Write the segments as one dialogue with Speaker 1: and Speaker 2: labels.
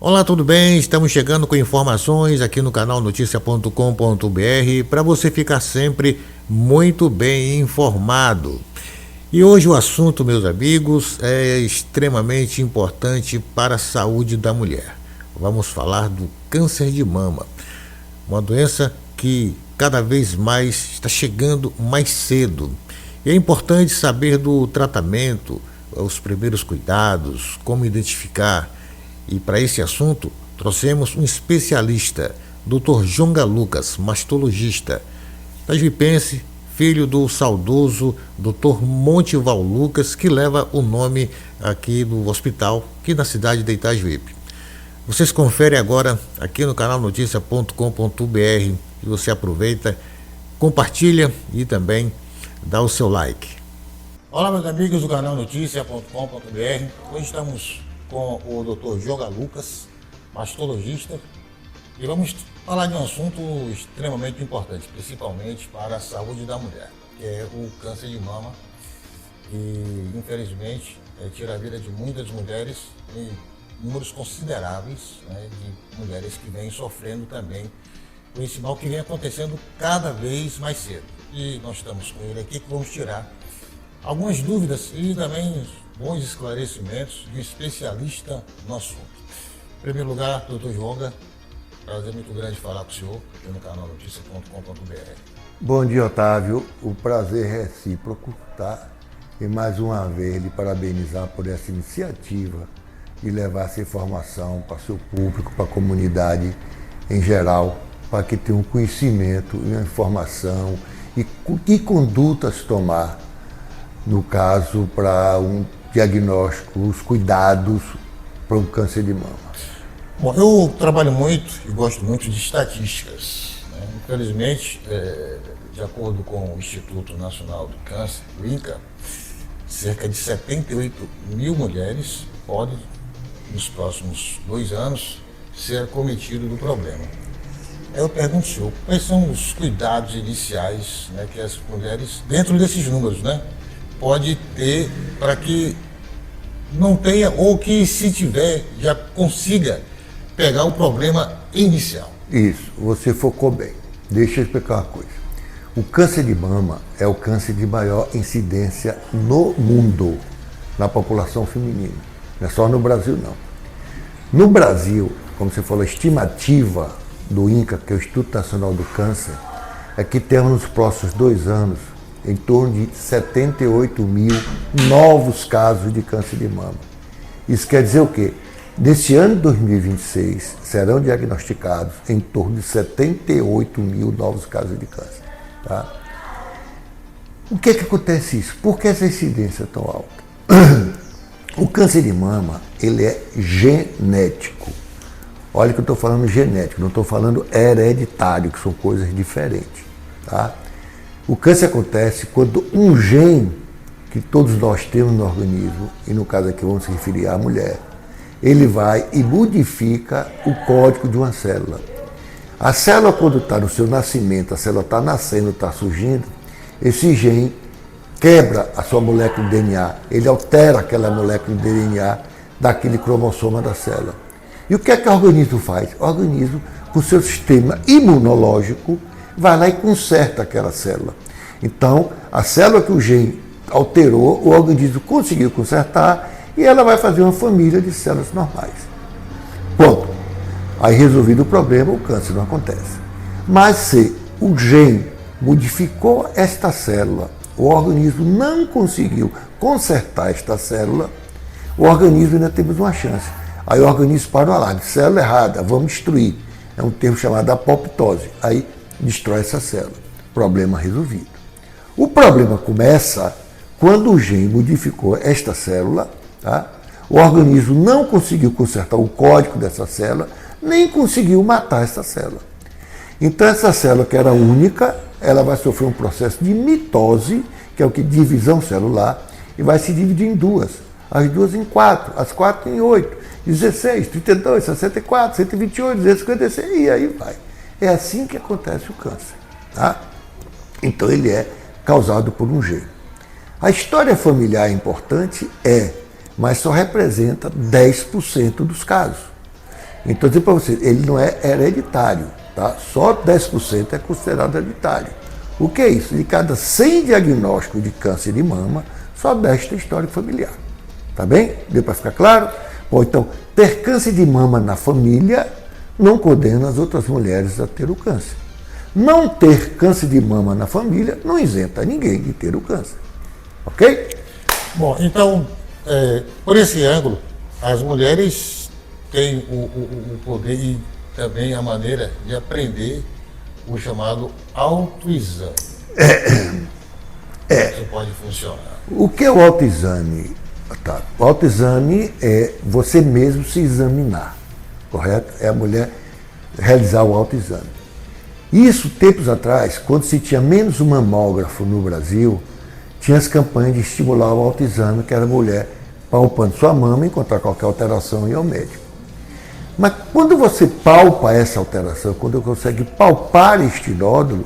Speaker 1: Olá, tudo bem? Estamos chegando com informações aqui no canal noticia.com.br para você ficar sempre muito bem informado. E hoje o assunto, meus amigos, é extremamente importante para a saúde da mulher. Vamos falar do câncer de mama, uma doença que cada vez mais está chegando mais cedo. E é importante saber do tratamento, os primeiros cuidados, como identificar. E para esse assunto, trouxemos um especialista, Dr. Jonga Lucas, mastologista, tajipense, filho do saudoso Dr. Monteval Lucas, que leva o nome aqui do hospital, aqui na cidade de Itajuípe. Vocês conferem agora aqui no canal noticia.com.br e você aproveita, compartilha e também dá o seu like. Olá, meus amigos do canal noticia.com.br. Hoje estamos com o Dr. Jonga Lucas, mastologista, e vamos falar de um assunto extremamente importante, principalmente para a saúde da mulher, que é o câncer de mama, que infelizmente tira a vida de muitas mulheres e números consideráveis, né, de mulheres que vêm sofrendo também com esse mal que vem acontecendo cada vez mais cedo. E nós estamos com ele aqui que vamos tirar algumas dúvidas e também bons esclarecimentos de um especialista no assunto. Em primeiro lugar, doutor Jonga, prazer muito grande falar com o senhor aqui no canal noticia.com.br.
Speaker 2: Bom dia, Otávio. O prazer é recíproco, tá? E mais uma vez lhe parabenizar por essa iniciativa de levar essa informação para o seu público, para a comunidade em geral, para que tenha um conhecimento e uma informação e que condutas tomar, no caso, para um diagnóstico, os cuidados para um câncer de mama.
Speaker 1: Bom, eu trabalho muito e gosto muito de estatísticas, né? Infelizmente, de acordo com o Instituto Nacional do Câncer, o INCA, cerca de 78 mil mulheres podem, nos próximos 2 anos, ser acometidas do problema. Eu pergunto, senhor, quais são os cuidados iniciais, né, que as mulheres, dentro desses números, né, pode ter para que não tenha, ou que se tiver, já consiga pegar o problema inicial?
Speaker 2: Isso, você focou bem. Deixa eu explicar uma coisa. O câncer de mama é o câncer de maior incidência no mundo, na população feminina. Não é só no Brasil, não. No Brasil, como você falou, a estimativa do INCA, que é o Instituto Nacional do Câncer, é que temos nos próximos 2 anos em torno de 78 mil novos casos de câncer de mama. Isso quer dizer o quê? Nesse ano de 2026, serão diagnosticados em torno de 78 mil novos casos de câncer. Tá? O que acontece isso? Por que essa incidência é tão alta? O câncer de mama, ele é genético. Olha que eu estou falando genético, não estou falando hereditário, que são coisas diferentes. Tá? O câncer acontece quando um gene que todos nós temos no organismo, e no caso aqui vamos se referir à mulher, ele vai e modifica o código de uma célula. A célula, quando está no seu nascimento, a célula está nascendo, está surgindo, esse gene quebra a sua molécula de DNA, ele altera aquela molécula de DNA daquele cromossoma da célula. E o que é que o organismo faz? O organismo, com o seu sistema imunológico, vai lá e conserta aquela célula. Então, a célula que o gene alterou, o organismo conseguiu consertar e ela vai fazer uma família de células normais. Ponto. Aí, resolvido o problema, o câncer não acontece. Mas se o gene modificou esta célula, o organismo não conseguiu consertar esta célula, o organismo ainda temos uma chance. Aí o organismo para o alarme, célula errada, vamos destruir. É um termo chamado apoptose. Aí destrói essa célula. Problema resolvido. O problema começa quando o gene modificou esta célula, tá? O organismo não conseguiu consertar o código dessa célula, nem conseguiu matar essa célula. Então essa célula que era única, ela vai sofrer um processo de mitose, que é o que? Divisão celular, e vai se dividir em 2. As 2 em 4, as 4 em 8, 16, 32, 64, 128, 256, e aí vai. É assim que acontece o câncer. Tá? Então ele é causado por um gene. A história familiar é importante? É, mas só representa 10% dos casos. Então, dizer para vocês, ele não é hereditário, tá? Só 10% é considerado hereditário. O que é isso? De cada 100 diagnósticos de câncer de mama, só 10 tem histórico familiar. Tá bem? Deu para ficar claro? Bom, então, ter câncer de mama na família não condena as outras mulheres a ter o câncer. Não ter câncer de mama na família não isenta ninguém de ter o câncer. Ok?
Speaker 1: Bom, então, por esse ângulo, as mulheres têm o poder e também a maneira de aprender o chamado autoexame. Isso pode funcionar.
Speaker 2: O que é o autoexame? Tá. O autoexame é você mesmo se examinar, correto? É a mulher realizar o autoexame. Isso, tempos atrás, quando se tinha menos um mamógrafo no Brasil, tinha as campanhas de estimular o autoexame, que era a mulher palpando sua mama, encontrar qualquer alteração e ir ao médico. Mas quando você palpa essa alteração, quando você consegue palpar este nódulo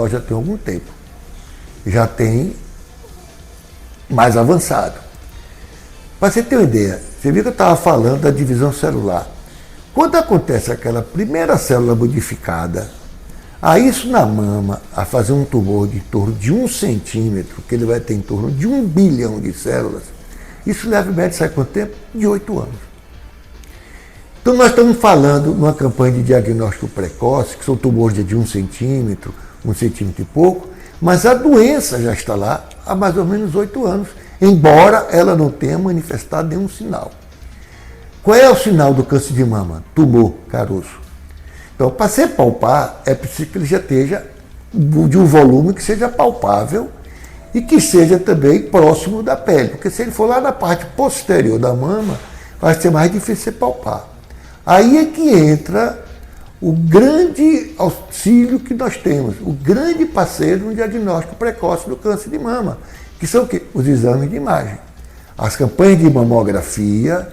Speaker 2: já tem algum tempo. Já tem mais avançado. Para você ter uma ideia, você viu que eu estava falando da divisão celular. Quando acontece aquela primeira célula modificada, a isso na mama, a fazer um tumor de em torno de 1 centímetro, que ele vai ter em torno de 1 bilhão de células, isso leva em média, sabe quanto tempo? De 8 anos. Então nós estamos falando numa campanha de diagnóstico precoce, que são tumores de 1 centímetro e pouco, mas a doença já está lá há mais ou menos 8 anos, embora ela não tenha manifestado nenhum sinal. Qual é o sinal do câncer de mama? Tumor, caroço. Então, para se palpar, é preciso que ele já esteja de um volume que seja palpável e que seja também próximo da pele, porque se ele for lá na parte posterior da mama, vai ser mais difícil de palpar. Aí é que entra o grande auxílio que nós temos, o grande parceiro no diagnóstico precoce do câncer de mama, que são o quê? Os exames de imagem. As campanhas de mamografia,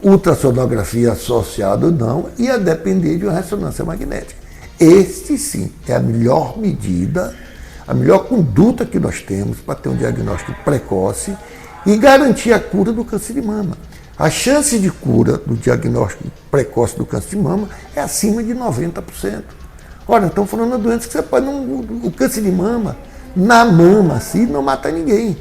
Speaker 2: ultrassonografia associada ou não, e a depender de uma ressonância magnética. Este sim é a melhor medida, a melhor conduta que nós temos para ter um diagnóstico precoce e garantir a cura do câncer de mama. A chance de cura do diagnóstico precoce do câncer de mama é acima de 90%. Olha, estamos falando de uma doença que você pode o câncer de mama, na mama, assim, não mata ninguém.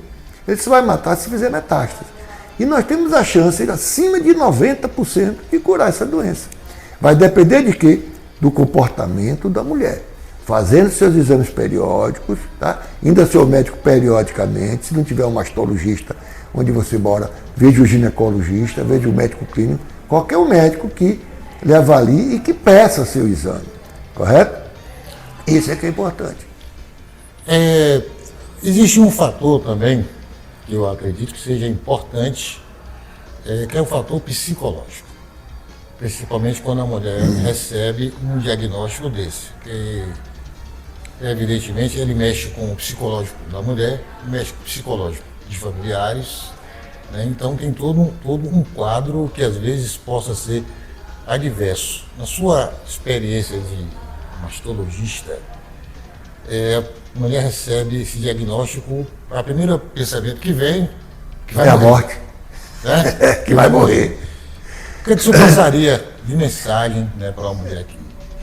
Speaker 2: Ele só vai matar se fizer metástase. E nós temos a chance acima de 90% de curar essa doença. Vai depender de quê? Do comportamento da mulher. Fazendo seus exames periódicos, tá? Indo ao seu médico periodicamente, se não tiver um mastologista onde você mora, veja o ginecologista, veja o médico clínico, qualquer médico que lhe avalie e que peça seu exame, correto? Isso é que é importante.
Speaker 1: Existe um fator também, que eu acredito que seja importante, que é o fator psicológico. Principalmente quando a mulher recebe um diagnóstico desse. Que, evidentemente, ele mexe com o psicológico da mulher, mexe com o psicológico de familiares, né? Então tem todo um quadro que às vezes possa ser adverso. Na sua experiência de mastologista, a mulher recebe esse diagnóstico, a primeira pensamento que vem, que vai
Speaker 2: morrer.
Speaker 1: A
Speaker 2: morte.
Speaker 1: Né?
Speaker 2: Que vai morrer.
Speaker 1: O que o senhor passaria de mensagem, né, para uma mulher que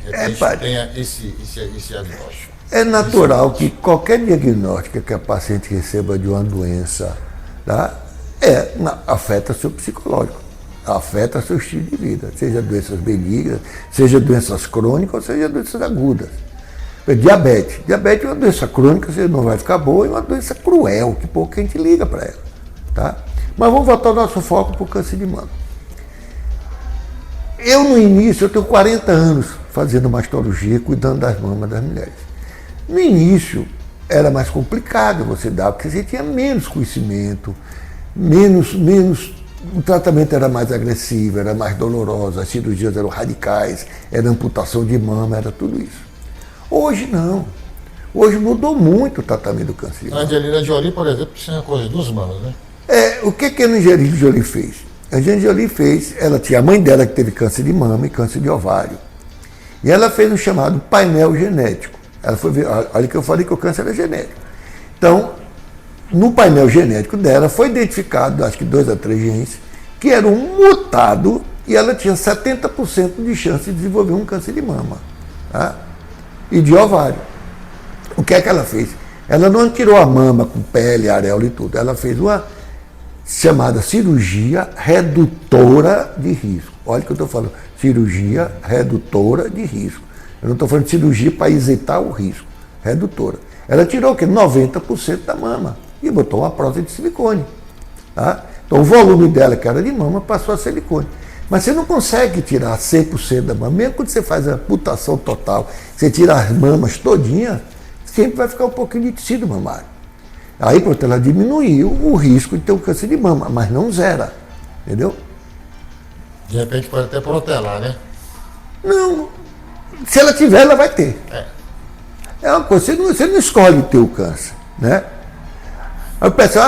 Speaker 1: de repente tenha esse diagnóstico?
Speaker 2: É natural que qualquer diagnóstico que a paciente receba de uma doença, tá, afeta seu psicológico, afeta seu estilo de vida, seja doenças benignas, seja doenças crônicas, ou seja doenças agudas. Diabetes é uma doença crônica, você não vai ficar boa, é uma doença cruel, que pouco a gente liga para ela. Tá? Mas vamos voltar o nosso foco para o câncer de mama. Eu, no início, eu tenho 40 anos fazendo mastologia, cuidando das mamas das mulheres. No início, era mais complicado você dar, porque você tinha menos conhecimento, o tratamento era mais agressivo, era mais doloroso, as cirurgias eram radicais, era amputação de mama, era tudo isso. Hoje não. Hoje mudou muito o tratamento do câncer de mama.
Speaker 1: A Angelina Jolie, por exemplo, tinha uma coisa dos mamas, né?
Speaker 2: O que a Angelina Jolie fez? A Angelina Jolie fez, ela tinha a mãe dela que teve câncer de mama e câncer de ovário. E ela fez um chamado painel genético. Ela foi ver, olha que eu falei que o câncer era genético. Então, no painel genético dela foi identificado, acho que 2 a 3 genes, que eram mutados e ela tinha 70% de chance de desenvolver um câncer de mama, tá? E de ovário. O que é que ela fez? Ela não tirou a mama com pele, areola e tudo. Ela fez uma chamada cirurgia redutora de risco. Olha o que eu estou falando. Cirurgia redutora de risco. Eu não estou falando de cirurgia para isentar o risco. Redutora. Ela tirou o quê? 90% da mama e botou uma prótese de silicone. Tá? Então o volume dela, que era de mama, passou a silicone. Mas você não consegue tirar 100% da mama. Mesmo quando você faz a amputação total, você tira as mamas todinha, sempre vai ficar um pouquinho de tecido mamário. Aí, pronto, ela diminuiu o risco de ter um câncer de mama, mas não zera. Entendeu?
Speaker 1: De repente pode até protelar, né?
Speaker 2: Não. Se ela tiver, ela vai ter. É uma coisa, você não escolhe ter o câncer, né? Aí eu penso,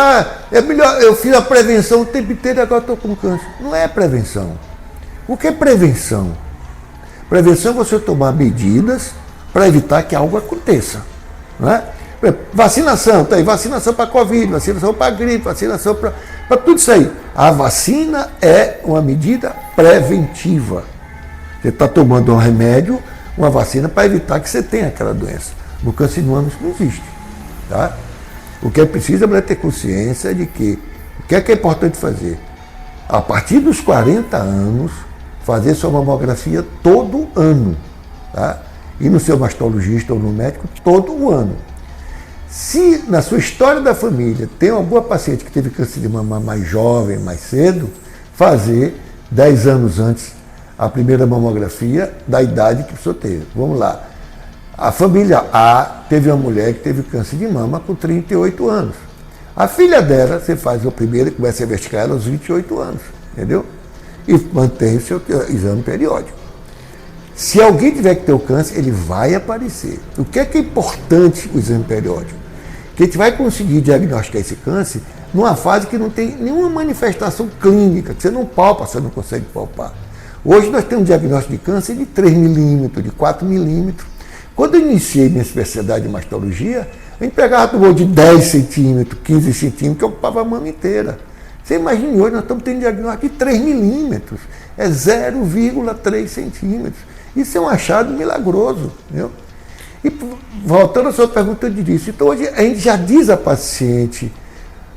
Speaker 2: é melhor, eu fiz a prevenção o tempo inteiro e agora estou com câncer. Não é prevenção. O que é prevenção? Prevenção é você tomar medidas para evitar que algo aconteça. Né? Vacinação, tá aí, vacinação para Covid, vacinação para gripe, vacinação para tudo isso aí. A vacina é uma medida preventiva. Você está tomando um remédio, uma vacina para evitar que você tenha aquela doença. No câncer de mama isso não existe. Tá? O que é preciso é a mulher ter consciência de que o que é importante fazer? A partir dos 40 anos, fazer sua mamografia todo ano. Tá? E no seu mastologista ou no médico todo o ano. Se na sua história da família tem alguma paciente que teve câncer de mama mais jovem, mais cedo, fazer 10 anos antes a primeira mamografia da idade que a pessoa teve. Vamos lá. A família A teve uma mulher que teve câncer de mama com 38 anos. A filha dela, você faz a primeira e começa a investigar ela aos 28 anos, entendeu? E mantém o seu exame periódico. Se alguém tiver que ter o câncer, ele vai aparecer. O que é importante o exame periódico? Que a gente vai conseguir diagnosticar esse câncer numa fase que não tem nenhuma manifestação clínica, que você não palpa, você não consegue palpar. Hoje nós temos um diagnóstico de câncer de 3 milímetros, de 4 milímetros. Quando eu iniciei minha especialidade de mastologia, a gente pegava tumor de 10 centímetros, 15 centímetros, que ocupava a mama inteira. Você imagina, hoje nós estamos tendo diagnóstico de 3 milímetros, é 0,3 centímetros. Isso é um achado milagroso. Entendeu? E voltando à sua pergunta, eu disse, então hoje a gente já diz a paciente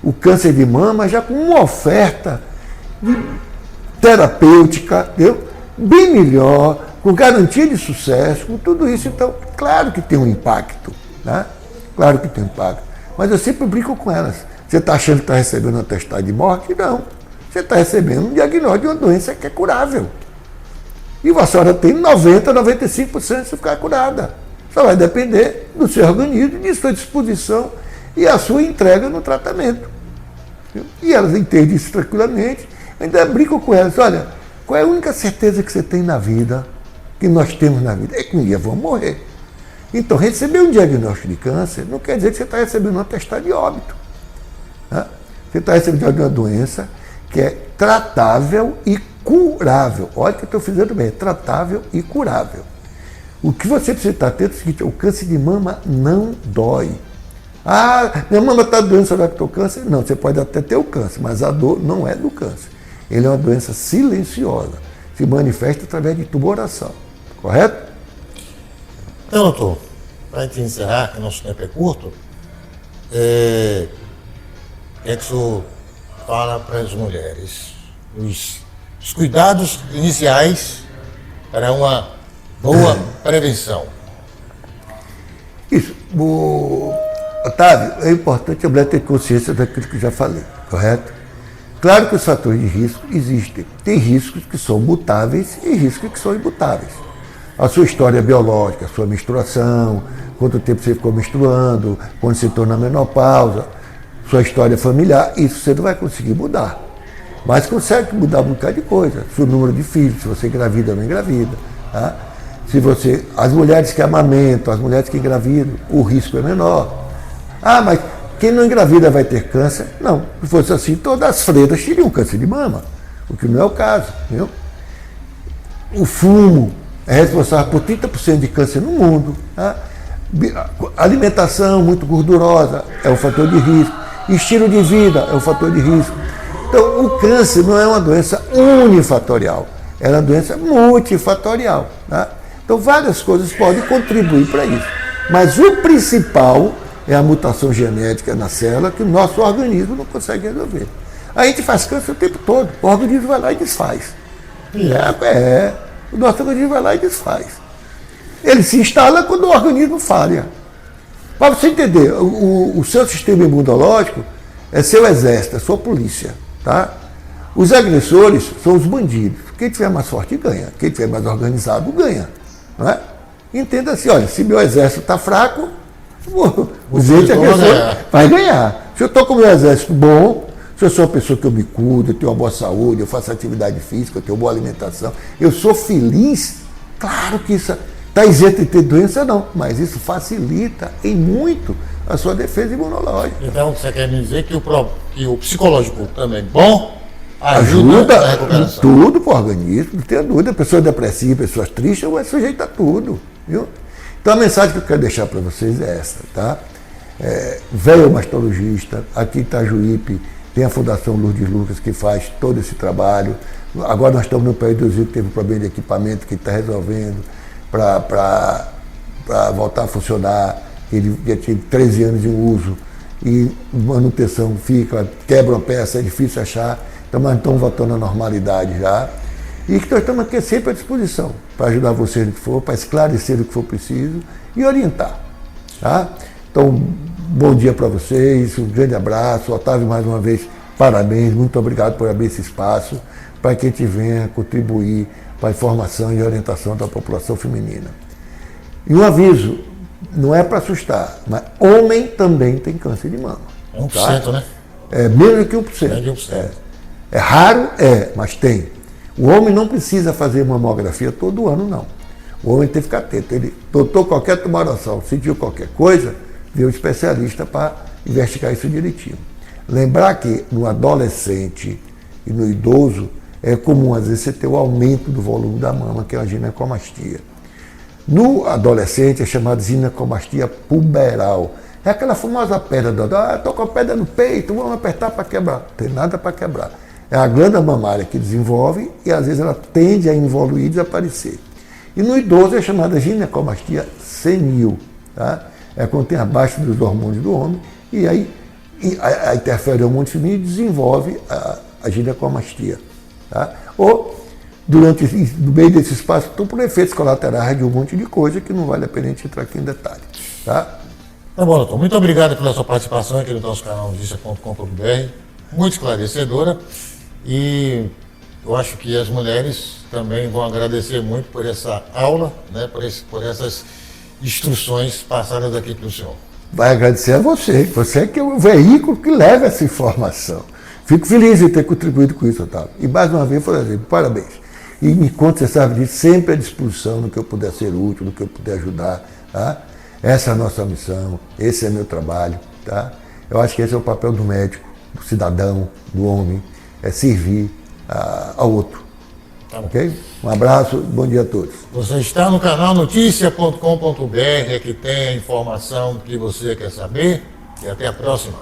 Speaker 2: o câncer de mama já com uma oferta terapêutica, entendeu? Bem melhor, com garantia de sucesso, com tudo isso. Então, claro que tem um impacto, né? Claro que tem um impacto. Mas eu sempre brinco com elas. Você está achando que está recebendo um atestado de morte? Não. Você está recebendo um diagnóstico de uma doença que é curável. E a senhora tem 90%, 95% de ficar curada. Só vai depender do seu organismo, de sua disposição e a sua entrega no tratamento. E elas entendem isso tranquilamente. Eu ainda brinco com elas, olha, qual é a única certeza que você tem na vida, que nós temos na vida? É que um dia vão morrer. Então, receber um diagnóstico de câncer não quer dizer que você está recebendo um atestado de óbito. Né? Você está recebendo uma doença que é tratável e curável. Olha que eu estou fazendo bem, é tratável e curável. O que você precisa estar atento é o seguinte, o câncer de mama não dói. Minha mama está doendo, será que estou câncer? Não, você pode até ter o câncer, mas a dor não é do câncer. Ele é uma doença silenciosa, se manifesta através de tumoração. Correto?
Speaker 1: Então, doutor, para a gente encerrar, que nosso tempo é curto, que o senhor fala para as mulheres os cuidados iniciais para uma boa prevenção.
Speaker 2: Isso. Otávio, é importante a mulher ter consciência daquilo que eu já falei, correto? Claro que os fatores de risco existem. Tem riscos que são mutáveis e riscos que são imutáveis. A sua história biológica, a sua menstruação, quanto tempo você ficou menstruando, quando você entrou na menopausa, sua história familiar, isso você não vai conseguir mudar. Mas consegue mudar um bocado de coisa. Seu número de filhos, se você engravida ou não engravida. Tá? As mulheres que amamentam, as mulheres que engravidam, o risco é menor. Mas quem não engravida vai ter câncer? Não. Se fosse assim, todas as freiras teriam câncer de mama, o que não é o caso. Entendeu? O fumo é responsável por 30% de câncer no mundo. Tá? Alimentação muito gordurosa é um fator de risco. Estilo de vida é um fator de risco. Então, o câncer não é uma doença unifatorial. ela é uma doença multifatorial. Tá? Então, várias coisas podem contribuir para isso. Mas o principal é a mutação genética na célula que o nosso organismo não consegue resolver. A gente faz câncer o tempo todo, o organismo vai lá e desfaz. O nosso organismo vai lá e desfaz. Ele se instala quando o organismo falha. Para você entender, o seu sistema imunológico é seu exército, é sua polícia. Tá? Os agressores são os bandidos. Quem tiver mais forte ganha, quem tiver mais organizado ganha. Não é? Entenda assim, olha, se meu exército está fraco, o gente agressor vai ganhar. Se eu estou com o meu exército bom, se eu sou uma pessoa que eu me cuido, eu tenho uma boa saúde, eu faço atividade física, eu tenho boa alimentação, eu sou feliz, claro que isso está isento de ter doença não, mas isso facilita em muito a sua defesa imunológica.
Speaker 1: Então você quer me dizer que o psicológico também bom ajuda a recuperação?
Speaker 2: Tudo para o organismo, não tenha dúvida. Pessoas depressivas, pessoas tristes, é sujeito a tudo. Viu? Então a mensagem que eu quero deixar para vocês é essa, tá? Velho mastologista, aqui em Itajuípe, tem a Fundação Lourdes Lucas que faz todo esse trabalho. Agora nós estamos no período que teve um problema de equipamento que está resolvendo para voltar a funcionar. Ele já tinha 13 anos de uso e manutenção fica, quebra uma peça, é difícil achar. Então nós estamos voltando à normalidade já. E que nós estamos aqui sempre à disposição para ajudar vocês no que for, para esclarecer o que for preciso e orientar. Tá? Então, bom dia para vocês, um grande abraço. Otávio, mais uma vez, parabéns, muito obrigado por abrir esse espaço para que a gente venha contribuir para a informação e orientação da população feminina. E um aviso, não é para assustar, mas homem também tem câncer de mama.
Speaker 1: 1%,
Speaker 2: tá?
Speaker 1: né?
Speaker 2: É menos que 1%.
Speaker 1: Menos de 1%.
Speaker 2: É raro? mas tem. O homem não precisa fazer mamografia todo ano, não. O homem tem que ficar atento. Ele doutor qualquer tumoração, sentiu qualquer coisa, vê um especialista para investigar isso direitinho. Lembrar que no adolescente e no idoso é comum, às vezes, você ter o aumento do volume da mama, que é a ginecomastia. No adolescente é chamada ginecomastia puberal. É aquela famosa pedra, estou com a pedra no peito, vamos apertar para quebrar. Não tem nada para quebrar. É a glândula mamária que desenvolve e às vezes ela tende a involuir e desaparecer. E no idoso é chamada ginecomastia senil. Tá? É quando tem abaixo dos hormônios do homem e aí interfere o hormônio feminino e desenvolve a ginecomastia. Tá? Ou, no meio desse espaço, estão por efeitos colaterais de um monte de coisa que não vale a pena a gente entrar aqui em detalhe. Tá?
Speaker 1: Tá bom, doutor. Muito obrigado pela sua participação aqui no nosso canal noticia.com.br. Muito esclarecedora. E eu acho que as mulheres também vão agradecer muito por essa aula, né, por essas instruções passadas aqui para o senhor.
Speaker 2: Vai agradecer a você. Você é que é o veículo que leva essa informação. Fico feliz de ter contribuído com isso, Otávio. E mais uma vez, por exemplo, parabéns. E enquanto você sabe disso, sempre à disposição no que eu puder ser útil, no que eu puder ajudar. Tá? Essa é a nossa missão, esse é meu trabalho. Tá? Eu acho que esse é o papel do médico, do cidadão, do homem, é servir ao outro. Tá, ok? Um abraço, bom dia a todos.
Speaker 1: Você está no canal noticia.com.br, que tem a informação que você quer saber. E até a próxima.